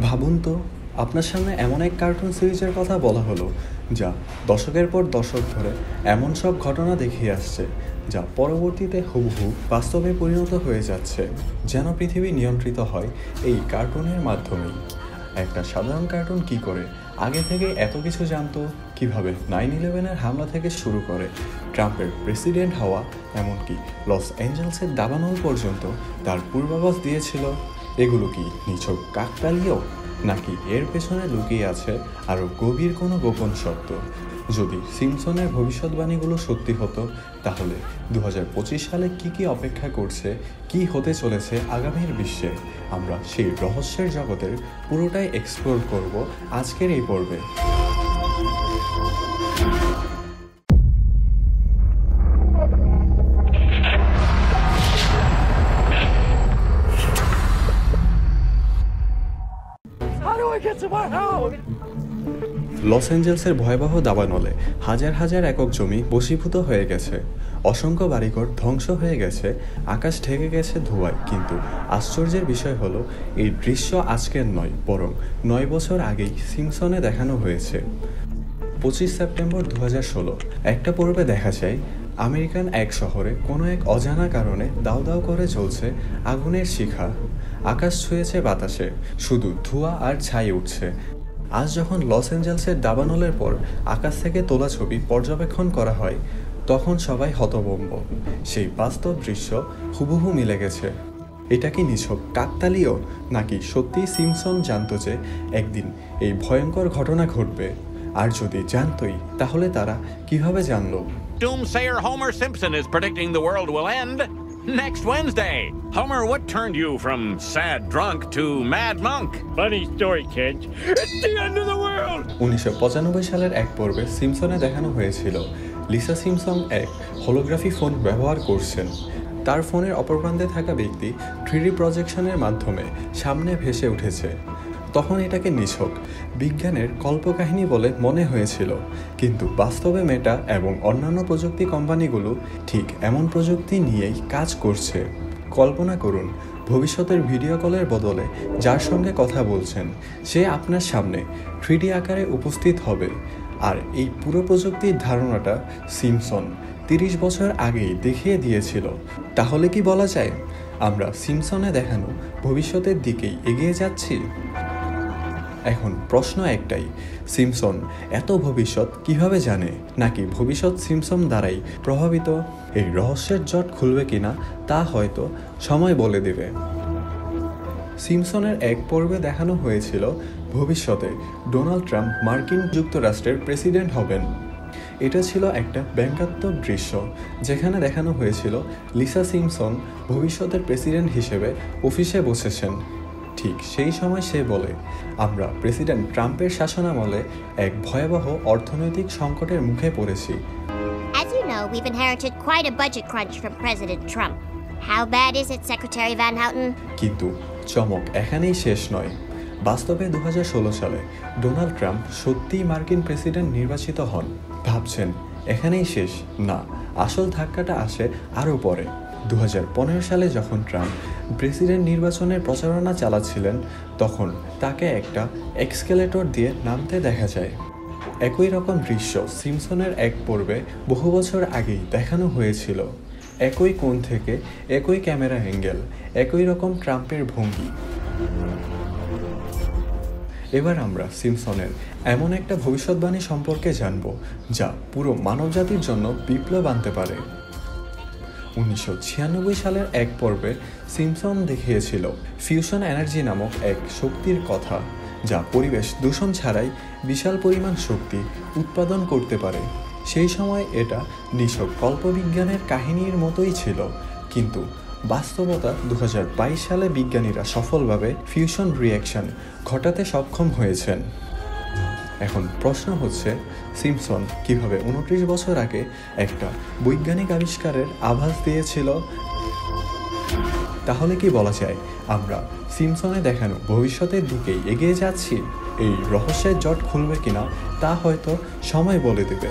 ভাবুন তো, আপনার সামনে এমন এক কার্টুন সিরিজের কথা বলা হলো যা দশকের পর দশক ধরে এমন সব ঘটনা দেখিয়ে আসছে যা পরবর্তীতে হুবহু বাস্তবে পরিণত হয়ে যাচ্ছে, যেন পৃথিবী নিয়ন্ত্রিত হয় এই কার্টুনের মাধ্যমেই। একটা সাধারণ কার্টুন কি করে আগে থেকে এত কিছু জানতো, কিভাবে 9/11-এর হামলা থেকে শুরু করে ট্রাম্পের প্রেসিডেন্ট হওয়া, এমনকি লস অ্যাঞ্জেলসের দাবানল পর্যন্ত তার পূর্বাভাস দিয়েছিল, এগুলো কি নিছক কাকতালীয়, নাকি এর পেছনে লুকিয়ে আছে আরও গভীর কোনো গোপন সত্য? যদি সিম্পসনের ভবিষ্যৎবাণীগুলো সত্যি হতো, তাহলে 2025 সালে কি অপেক্ষা করছে, কি হতে চলেছে আগামীর বিশ্বে, আমরা সেই রহস্যের জগতের পুরোটাই এক্সপ্লোর করব আজকের এই পর্বে। লস অ্যাঞ্জেলসের ভয়াবহ দাবানলে হাজার হাজার একক জমি বশীভূত হয়ে গেছে, অসংখ্য বাড়িঘর ধ্বংস হয়ে গেছে, আকাশ ঢেকে গেছে ধোঁয়ায়। কিন্তু আশ্চর্যের বিষয় হলো, এই দৃশ্য আজকের নয়, বরং 9 বছর আগেই সিম্পসনে দেখানো হয়েছে। 25 সেপ্টেম্বর 2016 একটা পর্বে দেখা যায় আমেরিকান এক শহরে কোনো এক অজানা কারণে দাউ দাউ করে জ্বলছে আগুনের শিখা। আকাশ ছুঁয়েছে বাতাসে, শুধু ধোঁয়া আর ছাই উঠছে। আজ যখন লস অ্যাঞ্জেলসের দাবানলের পর আকাশ থেকে তোলা ছবি পর্যবেক্ষণ করা হয়, তখন সবাই হতভম্ব। সেই বাস্তব দৃশ্য হুবহু মিলে গেছে। এটা কি নিছক কাকতালীয়, নাকি সত্যিই সিম্পসন জানতো যে একদিন এই ভয়ঙ্কর ঘটনা ঘটবে? আর যদি জানতোই, তাহলে তারা কিভাবে জানলো? Doomsayer Homer Simpson is predicting the world will end next Wednesday. Homer, what turned you from sad drunk to mad monk? Funny story, kids. It's the end of the world! 1995 সালের এক পর্বে সিম্পসনে দেখানো হয়েছিল লিসা সিম্পসন এক হোলোগ্রাফি phone ব্যবহার করছেন। তার ফোনের অপর প্রান্তে থাকা ব্যক্তি 3D প্রজেকশনের মাধ্যমে সামনে ভেসে উঠেছে। তখন এটাকে নিছক বিজ্ঞানের কল্পকাহিনী বলে মনে হয়েছিল, কিন্তু বাস্তবে মেটা এবং অন্যান্য প্রযুক্তি কোম্পানিগুলো ঠিক এমন প্রযুক্তি নিয়েই কাজ করছে। কল্পনা করুন, ভবিষ্যতের ভিডিও কলের বদলে যার সঙ্গে কথা বলছেন সে আপনার সামনে 3D আকারে উপস্থিত হবে। আর এই পুরো প্রযুক্তির ধারণাটা সিম্পসন 30 বছর আগেই দেখিয়ে দিয়েছিল। তাহলে কি বলা যায় আমরা সিম্পসনে দেখানো ভবিষ্যতের দিকেই এগিয়ে যাচ্ছি? এখন প্রশ্ন একটাই, সিম্পসন এত ভবিষ্যৎ কিভাবে জানে? নাকি ভবিষ্যৎ সিম্পসন দ্বারাই প্রভাবিত? এই রহস্যের জট খুলবে কিনা তা হয়তো সময় বলে দেবে। সিম্পসনের এক পর্বে দেখানো হয়েছিল ভবিষ্যতে ডোনাল্ড ট্রাম্প মার্কিন যুক্তরাষ্ট্রের প্রেসিডেন্ট হবেন। এটা ছিল একটা ব্যঙ্গাত্মক দৃশ্য, যেখানে দেখানো হয়েছিল লিসা সিম্পসন ভবিষ্যতের প্রেসিডেন্ট হিসেবে অফিসে বসেছেন। ঠিক সেই সময় সে বলে, আমরা প্রেসিডেন্ট ট্রাম্পের শাসনামলে এক ভয়াবহ অর্থনৈতিক সংকটের মুখে পড়েছি। As you know, we've inherited quite a budget crunch from President Trump. How bad is it, Secretary Van Houten? কিন্তু চমক এখানেই শেষ নয়। বাস্তবে 2016 সালে ডোনাল্ড ট্রাম্প সত্যিই মার্কিন প্রেসিডেন্ট নির্বাচিত হন। ভাবছেন এখানেই শেষ? না, আসল ধাক্কাটা আসে আরও পরে। 2015 সালে যখন ট্রাম্প প্রেসিডেন্ট নির্বাচনের প্রচারণা চালাচ্ছিলেন, তখন তাকে একটা এক্সকেলেটর দিয়ে নামতে দেখা যায়। একই রকম দৃশ্য সিম্পসনের এক পর্বে বহু বছর আগেই দেখানো হয়েছিল। একই কোণ থেকে, একই ক্যামেরা অ্যাঙ্গেল, একই রকম ট্রাম্পের ভঙ্গি। এবার আমরা সিম্পসনের এমন একটা ভবিষ্যৎবাণী সম্পর্কে জানব যা পুরো মানবজাতির জন্য বিপ্লব আনতে পারে। 1996 সালের এক পর্বে সিম্পসন দেখিয়েছিল ফিউশন এনার্জি নামক এক শক্তির কথা, যা পরিবেশ দূষণ ছাড়াই বিশাল পরিমাণ শক্তি উৎপাদন করতে পারে। সেই সময় এটা নিছক কল্পবিজ্ঞানের কাহিনীর মতোই ছিল, কিন্তু বাস্তবতা 2022 সালে বিজ্ঞানীরা সফলভাবে ফিউশন রিঅ্যাকশন ঘটাতে সক্ষম হয়েছেন। এখন প্রশ্ন হচ্ছে, সিম্পসন কিভাবে 29 বছর আগে একটা বৈজ্ঞানিক আবিষ্কারের আভাস দিয়েছিল? তাহলে কি বলা যায় আমরা সিম্পসনে দেখানো ভবিষ্যতের দিকেই এগিয়ে যাচ্ছি? এই রহস্যের জট খুলবে কিনা তা হয়তো সময় বলে দেবে।